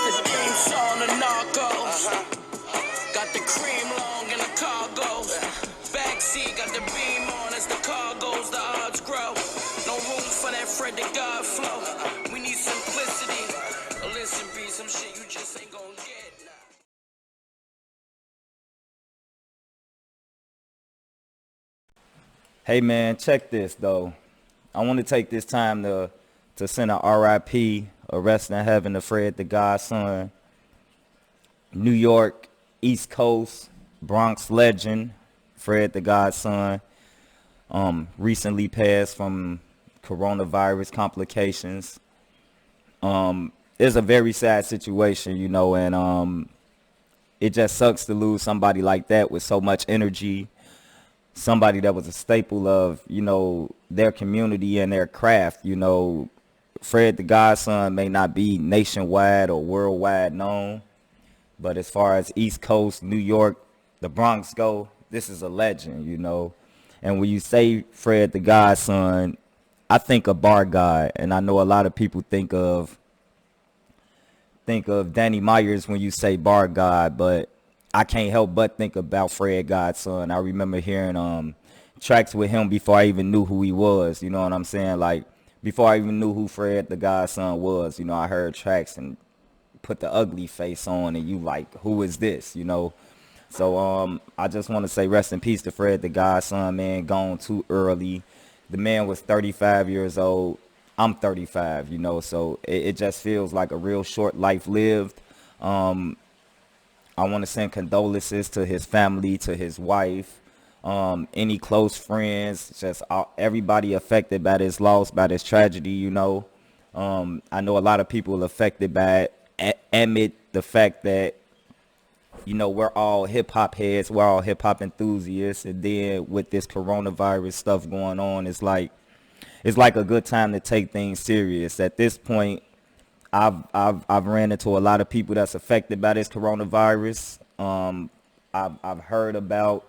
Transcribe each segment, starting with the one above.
the theme song of Narcos. Got the cream long in the cargo. Backseat got the beam on as the car goes, the odds grow. No room for that Fred the God flow. We need simplicity. Listen, be some shit you just ain't gonna get now. Hey man, check this though. I want to take this time to send a RIP, a rest in heaven to Fred the Godson, New York, East Coast, Bronx legend, Fred the Godson. Recently passed from coronavirus complications. It's a very sad situation, you know, and it just sucks to lose somebody like that with so much energy. Somebody that was a staple of, you know, their community and their craft. You know, Fred the Godson may not be nationwide or worldwide known, but as far as East Coast, New York, the Bronx go, this is a legend, you know. And when you say Fred the Godson, I think of Bar God, and I know a lot of people think of Danny Myers when you say Bar God, but I can't help but think about Fred Godson. I remember hearing tracks with him before I even knew who he was. You know what I'm saying? Like before I even knew who Fred the Godson was, you know, I heard tracks and put the ugly face on, and you like, who is this? You know. So I just want to say rest in peace to Fred the Godson, man. Gone too early. The man was 35 years old. I'm 35, you know, so it just feels like a real short life lived. I want to send condolences to his family, to his wife, any close friends, just everybody affected by this loss, by this tragedy, you know. I know a lot of people affected by it, amid the fact that, you know, we're all hip hop heads, we're all hip hop enthusiasts, and then with this coronavirus stuff going on, it's like a good time to take things serious. At this point, I've ran into a lot of people that's affected by this coronavirus. I've heard about,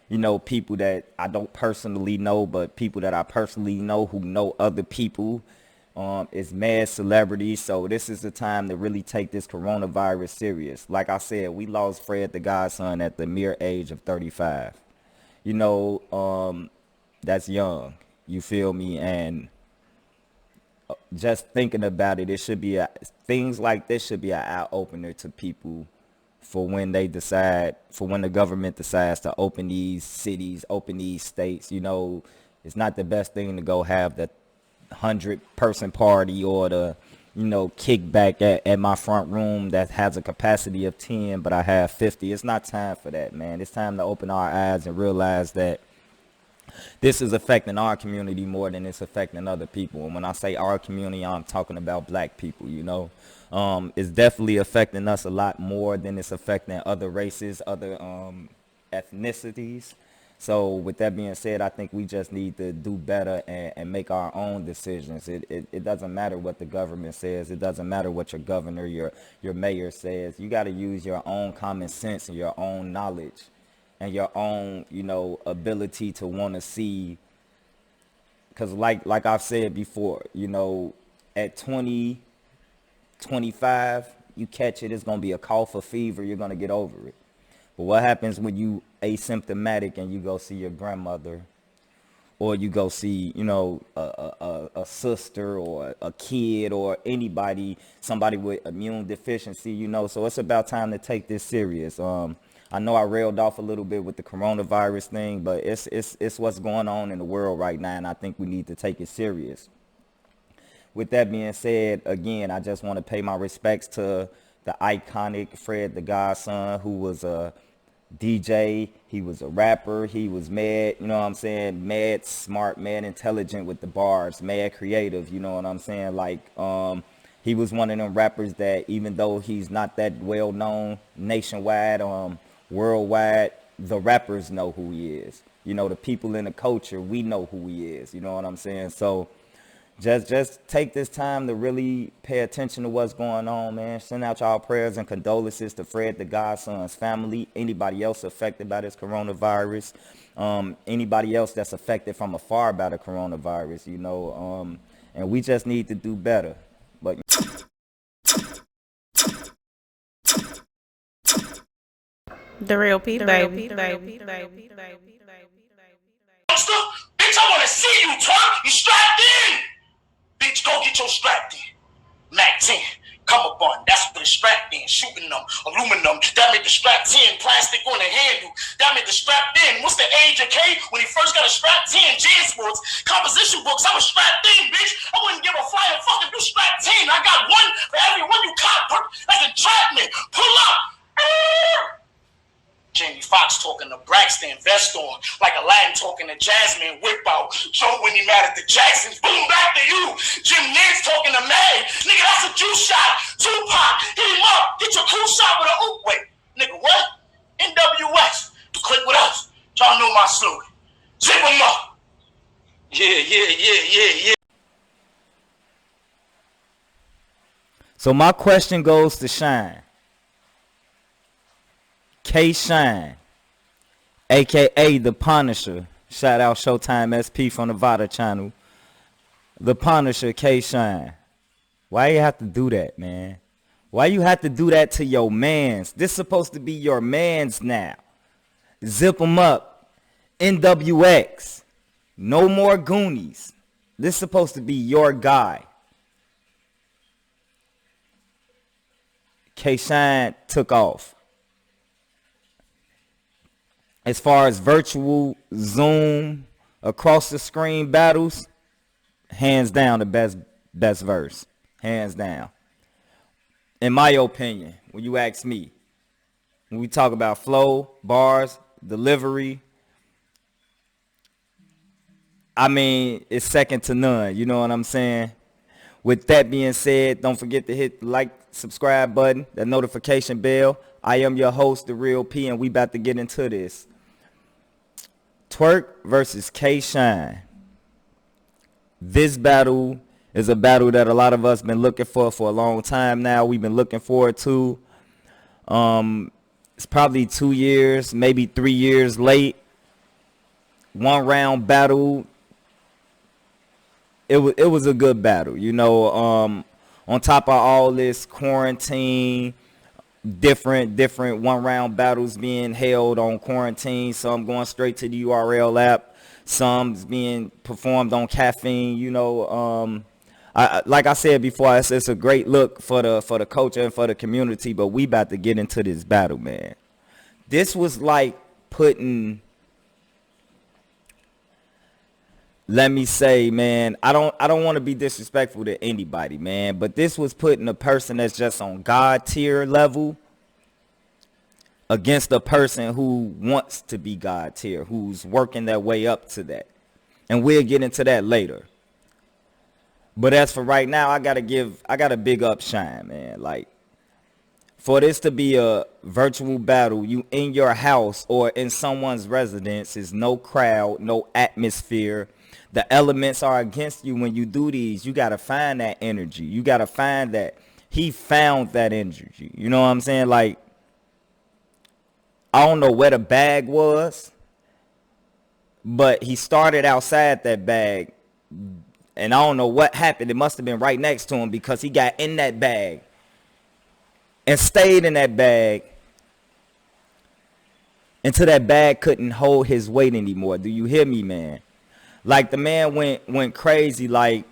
you know, people that I don't personally know, but people that I personally know who know other people. It's mad celebrities, so this is the time to really take this coronavirus serious. Like I said, we lost Fred the Godson at the mere age of 35. You know, that's young. You feel me? And just thinking about it, things like this should be an eye opener to people for when the government decides to open these cities, open these states. You know, it's not the best thing to go have the 100-person party or the, you know, kickback at my front room that has a capacity of 10, but I have 50. It's not time for that, man. It's time to open our eyes and realize that this is affecting our community more than it's affecting other people. And when I say our community, I'm talking about black people, you know. It's definitely affecting us a lot more than it's affecting other races, other ethnicities. So with that being said, I think we just need to do better and make our own decisions. It doesn't matter what the government says. It doesn't matter what your governor, your mayor says. You got to use your own common sense and your own knowledge and your own, you know, ability to want to see. Because like I've said before, you know, at 20, 25, you catch it, it's going to be a cough or fever. You're going to get over it. But what happens when you asymptomatic and you go see your grandmother, or you go see, you know, a sister or a kid or anybody, somebody with immune deficiency, you know? So it's about time to take this serious. I know I railed off a little bit with the coronavirus thing, but it's what's going on in the world right now, and I think we need to take it serious. With that being said, again, I just want to pay my respects to the iconic Fred the Godson, who was a DJ, he was a rapper, he was mad, you know what I'm saying, mad smart, mad intelligent with the bars, mad creative, you know what I'm saying, like, he was one of them rappers that even though he's not that well known nationwide, worldwide, the rappers know who he is. You know, the people in the culture, we know who he is, you know what I'm saying, so just take this time to really pay attention to what's going on, man. Send out y'all prayers and condolences to Fred the Godson's family, anybody else affected by this coronavirus, anybody else that's affected from afar by the coronavirus, you know, and we just need to do better. But DaRealP, baby. Bitch, I wanna see you, Twork. You strapped in. Bitch, go get your strap in. Mac 10, come up on. That's what the strap in. Shooting them, aluminum. That made the strap 10. Plastic on the handle. That made the strap in. What's the age of K? When he first got a strap 10, Jan Sports, composition books. I was strapped in, bitch. I wouldn't give a flying fuck if you strap 10. I got one for every one you cop. That's entrapment. Pull up. Jamie Foxx talking to Braxton, vest on, like Aladdin talking to Jasmine, whip out. Joe when he mad at the Jacksons, boom, back to you. Jim Nance talking to May. Nigga, that's a juice shot. Tupac, hit him up. Get your cool shot with a oop. Wait, nigga, what? NWS. To click with us. Y'all know my slogan. Zip him up. Yeah. So my question goes to Shine. K Shine, aka The Punisher. Shout out Showtime SP from the Vada channel. The Punisher, K Shine. Why you have to do that, man? Why you have to do that to your mans? This supposed to be your mans now. Zip them up. NWX. No more Goonies. This supposed to be your guy. K Shine took off. As far as virtual Zoom across the screen battles, hands down the best verse. Hands down. In my opinion, when you ask me, when we talk about flow, bars, delivery, I mean, it's second to none. You know what I'm saying? With that being said, don't forget to hit the like, subscribe button, that notification bell. I am your host, DaRealP, and we about to get into this. Twork versus K Shine. This battle is a battle that a lot of us been looking for a long time now. We've been looking forward to. It's probably 2 years, maybe 3 years late. 1 round battle. It was a good battle, you know. On top of all this quarantine, different 1 round battles being held on quarantine, some going straight to the URL app, some's being performed on caffeine, you know. Like I said before, it's a great look for the culture and for the community, but we about to get into this battle, man. This was like putting, let me say, man, I don't want to be disrespectful to anybody, man, but this was putting a person that's just on God tier level against a person who wants to be God tier, who's working their way up to that. And we'll get into that later. But as for right now, I gotta big up Shine, man. Like, for this to be a virtual battle, you in your house or in someone's residence, is no crowd, no atmosphere. The elements are against you when you do these. You got to find that energy. You got to find that. He found that energy. You know what I'm saying? Like, I don't know where the bag was, but he started outside that bag, and I don't know what happened. It must have been right next to him, because he got in that bag and stayed in that bag until that bag couldn't hold his weight anymore. Do you hear me, man? Like, the man went crazy. Like,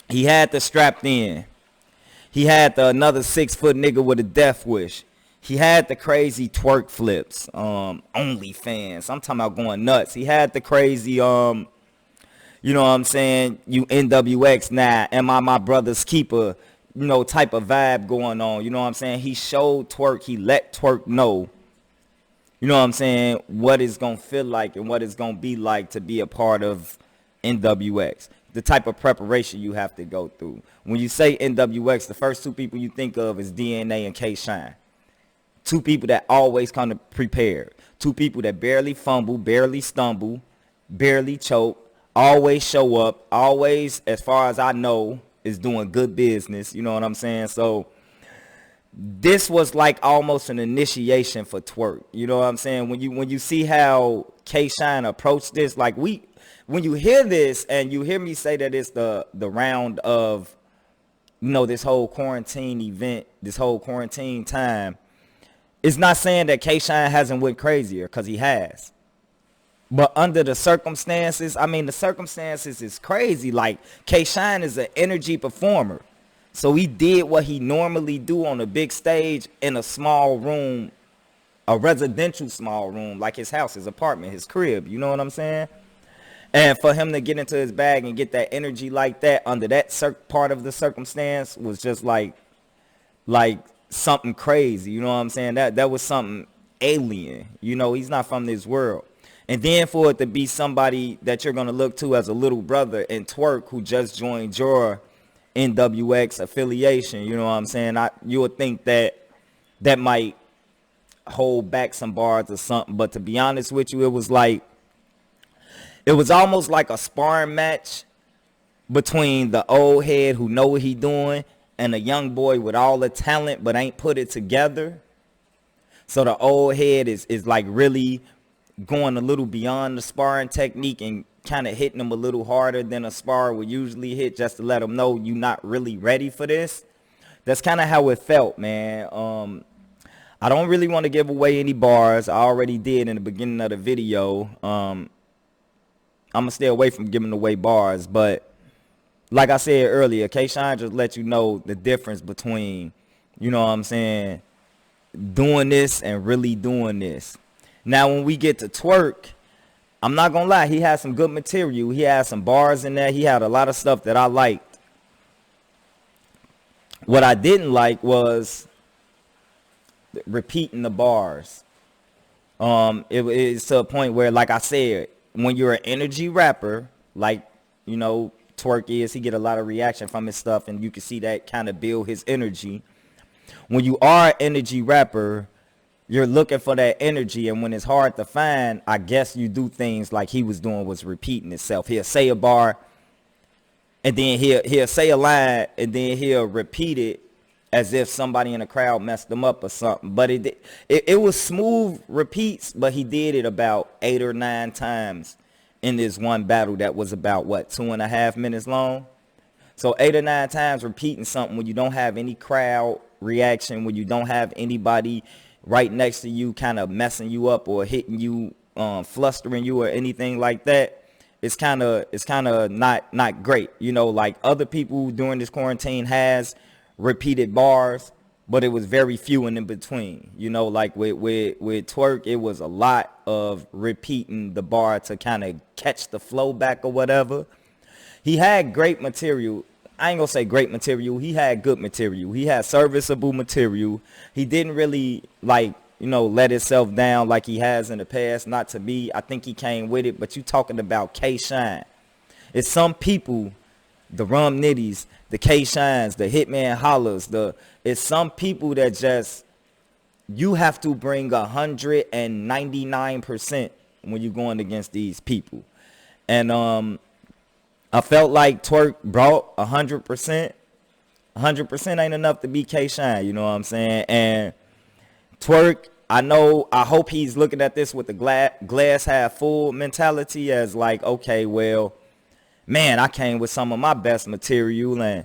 he had the strapped in. He had the another 6 foot nigga with a death wish. He had the crazy twerk flips. OnlyFans. I'm talking about going nuts. He had the crazy, you know what I'm saying? You NWX now. Am I my brother's keeper? You know, type of vibe going on. You know what I'm saying? He showed Twork. He let Twork know, you know what I'm saying, what it's going to feel like and what it's going to be like to be a part of NWX. The type of preparation you have to go through. When you say NWX, the first 2 people you think of is DNA and K Shine. 2 people that always come to prepared. 2 people that barely fumble, barely stumble, barely choke, always show up, always, as far as I know, is doing good business. You know what I'm saying? So this was like almost an initiation for Twork. You know what I'm saying? When you see how K Shine approached this, like, when you hear this and you hear me say that it's the round of, you know, this whole quarantine event, this whole quarantine time, It's not saying that K-Shine hasn't went crazier, because he has. But under the circumstances, I mean, the circumstances is crazy. Like, K-Shine is an energy performer. So he did what he normally do on a big stage in a small room, a residential small room, like his house, his apartment, his crib. You know what I'm saying? And for him to get into his bag and get that energy like that under that part of the circumstance was just like something crazy. You know what I'm saying? That was something alien. You know, he's not from this world. And then for it to be somebody that you're going to look to as a little brother in Twork, who just joined your NWX affiliation, you know what I'm saying? You would think that might hold back some bars or something. But to be honest with you, it was almost like a sparring match between the old head who know what he doing and a young boy with all the talent but ain't put it together. So the old head is like really going a little beyond the sparring technique and kind of hitting him a little harder than a spar would usually hit, just to let him know you're not really ready for this. That's kind of how it felt, man. I don't really want to give away any bars. I already did in the beginning of the video. I'm going to stay away from giving away bars, but like I said earlier, K-Shine just let you know the difference between, you know what I'm saying, doing this and really doing this. Now, when we get to Twork, I'm not going to lie, he had some good material. He had some bars in there. He had a lot of stuff that I liked. What I didn't like was repeating the bars. It's to a point where, like I said, when you're an energy rapper, like, you know, Twork is, he get a lot of reaction from his stuff, and you can see that kind of build his energy. When you are an energy rapper, you're looking for that energy, and when it's hard to find, I guess you do things like he was doing, was repeating itself. He'll say a bar, and then he'll say a line, and then he'll repeat it as if somebody in the crowd messed him up or something. But it was smooth repeats, but he did it about 8 or 9 times in this one battle that was about, what, 2.5 minutes long? So 8 or 9 times repeating something when you don't have any crowd reaction, when you don't have anybody right next to you kind of messing you up or hitting you, flustering you or anything like that, it's kind of not great. You know, like other people during this quarantine has repeated bars, but it was very few and in between. You know, like with Twork, it was a lot of repeating the bar to kind of catch the flow back or whatever. He had great material. I ain't gonna say great material. He had good material. He had serviceable material. He didn't really, like, you know, let himself down like he has in the past. Not to be. I think he came with it. But you talking about K-Shine. It's some people, the Rum Nitties, the K-Shines, the Hitman Hollers, it's some people that just, you have to bring 199% when you're going against these people. And I felt like Twork brought 100%. 100% ain't enough to beat K-Shine, you know what I'm saying? And Twork, I hope he's looking at this with the glass half full mentality, as like, okay, well, man, I came with some of my best material,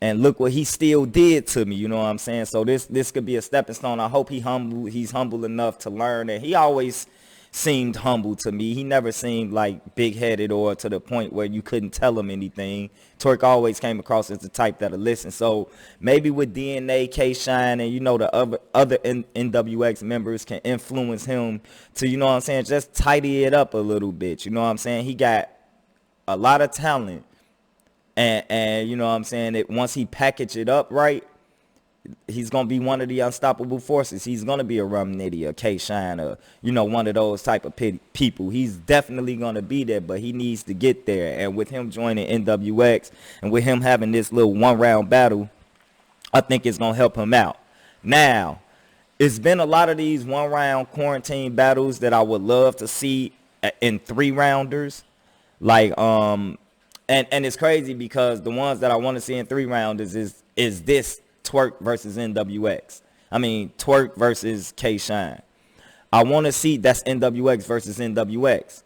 and look what he still did to me, you know what I'm saying? So this could be a stepping stone. I hope he's humble enough to learn, and he always seemed humble to me. He never seemed like big-headed or to the point where you couldn't tell him anything. Twork always came across as the type that'll listen. So maybe with DNA, K-Shine, and, you know, the other NWX members can influence him to, you know what I'm saying, just tidy it up a little bit. You know what I'm saying? He got a lot of talent, and you know what I'm saying, that once he package it up right, he's gonna be one of the unstoppable forces. He's gonna be a Rum Nitty, a K-Shine, or, you know, one of those type of people. He's definitely gonna be there, but he needs to get there. And with him joining NWX and with him having this little 1-round battle, I think it's gonna help him out. Now, it's been a lot of these 1-round quarantine battles that I would love to see in 3-rounders. Like, and it's crazy because the ones that I want to see in 3-rounders is this Twork versus NWX. I mean, Twork versus K-Shine. I want to see, that's NWX versus NWX.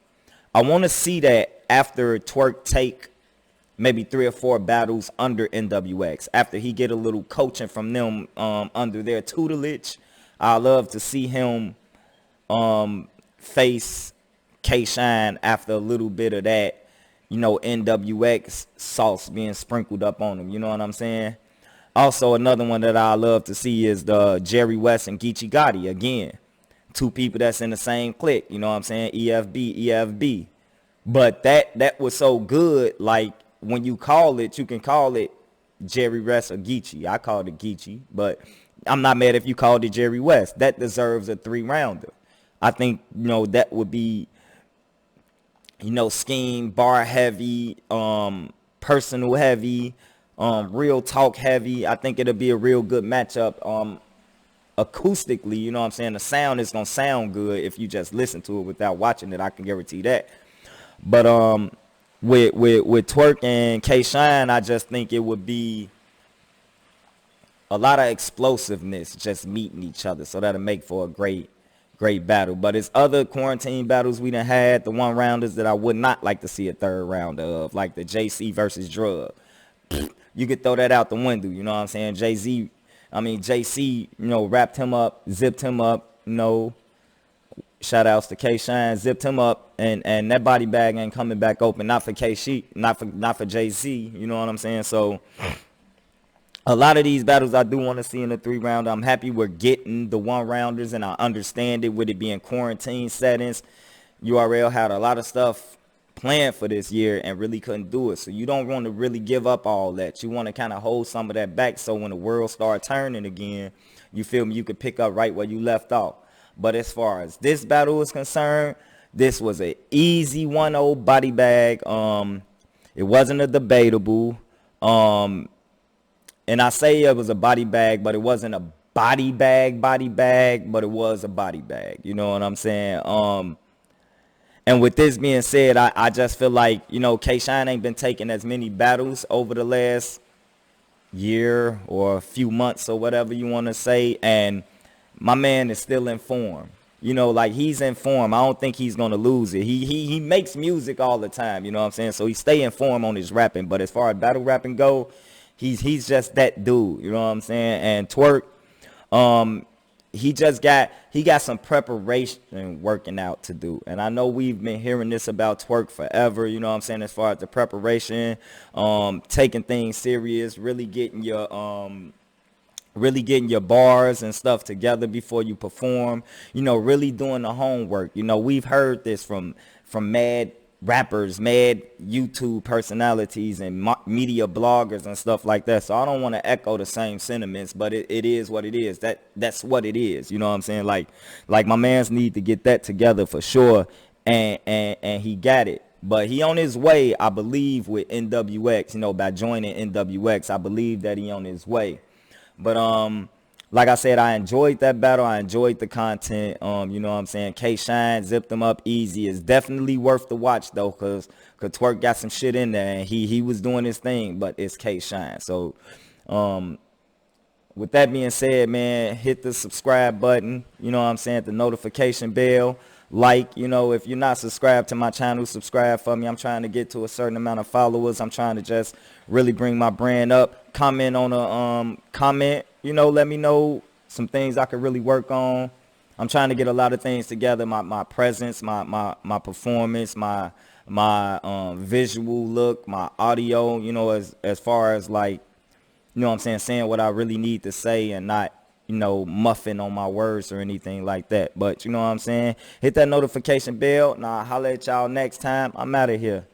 I want to see that after Twork take maybe 3 or 4 battles under NWX, after he get a little coaching from them under their tutelage. I love to see him face K-Shine after a little bit of that, NWX sauce being sprinkled up on him. You know what I'm saying? Also, another one that I love to see is the Jerry West and Geechee Gotti. Again, two people that's in the same clique. You know what I'm saying? EFB. But that was so good. Like, when you call it, you can call it Jerry West or Geechee. I called it Geechee, but I'm not mad if you called it Jerry West. That deserves a 3-rounder. I think, that would be, scheme, bar heavy, personal heavy, real talk heavy. I think it'll be a real good matchup. Acoustically, you know what I'm saying? The sound is going to sound good if you just listen to it without watching it. I can guarantee that. But with Twork and K-Shine, I just think it would be a lot of explosiveness just meeting each other. So that'll make for a great battle. But it's other quarantine battles we done had, the 1-rounders that I would not like to see a 3rd rounder of, like the JC versus Drug. You could throw that out the window, you know what I'm saying? JC, wrapped him up, zipped him up, shout outs to K-Shine, zipped him up, and that body bag ain't coming back open, not for not for JC, you know what I'm saying? So a lot of these battles I do want to see in the 3-rounder. I'm happy we're getting the 1-rounders, and I understand it with it being quarantine settings. URL had a lot of stuff planned for this year and really couldn't do it. So you don't want to really give up all that. You want to kind of hold some of that back so when the world starts turning again, you feel me, you could pick up right where you left off. But as far as this battle is concerned, this was an easy 1-0 body bag. It wasn't a debatable. And I say it was a body bag, but it wasn't a body bag, but it was a body bag. You know what I'm saying? And with this being said, I just feel like, K-Shine ain't been taking as many battles over the last year or a few months or whatever you want to say. And my man is still in form. Like, he's in form. I don't think he's going to lose it. He makes music all the time, you know what I'm saying? So he stay in form on his rapping. But as far as battle rapping go, he's just that dude, you know what I'm saying? And Twork, he got some preparation working out to do. And I know we've been hearing this about Twork forever, you know what I'm saying, as far as the preparation, taking things serious, really getting your bars and stuff together before you perform, really doing the homework. We've heard this from mad rappers, mad YouTube personalities and media bloggers and stuff like that. So I don't want to echo the same sentiments, but it is what it is. That's what it is. You know what I'm saying? Like my mans need to get that together for sure. And he got it. But he on his way, I believe, with NWX, by joining NWX. I believe that he on his way. But like I said, I enjoyed that battle. I enjoyed the content. You know what I'm saying? K-Shine zipped them up easy. It's definitely worth the watch, though, because Twork got some shit in there, and he was doing his thing, but it's K-Shine. So with that being said, man, hit the subscribe button. You know what I'm saying? The notification bell. Like, if you're not subscribed to my channel, subscribe for me. I'm trying to get to a certain amount of followers. I'm trying to just really bring my brand up. Comment on a comment. Let me know some things I could really work on. I'm trying to get a lot of things together. My presence, my performance, my visual look, my audio, as far as like, what I'm saying what I really need to say and not, muffin on my words or anything like that. But you know what I'm saying? Hit that notification bell. Nah, holla at y'all next time. I'm out of here.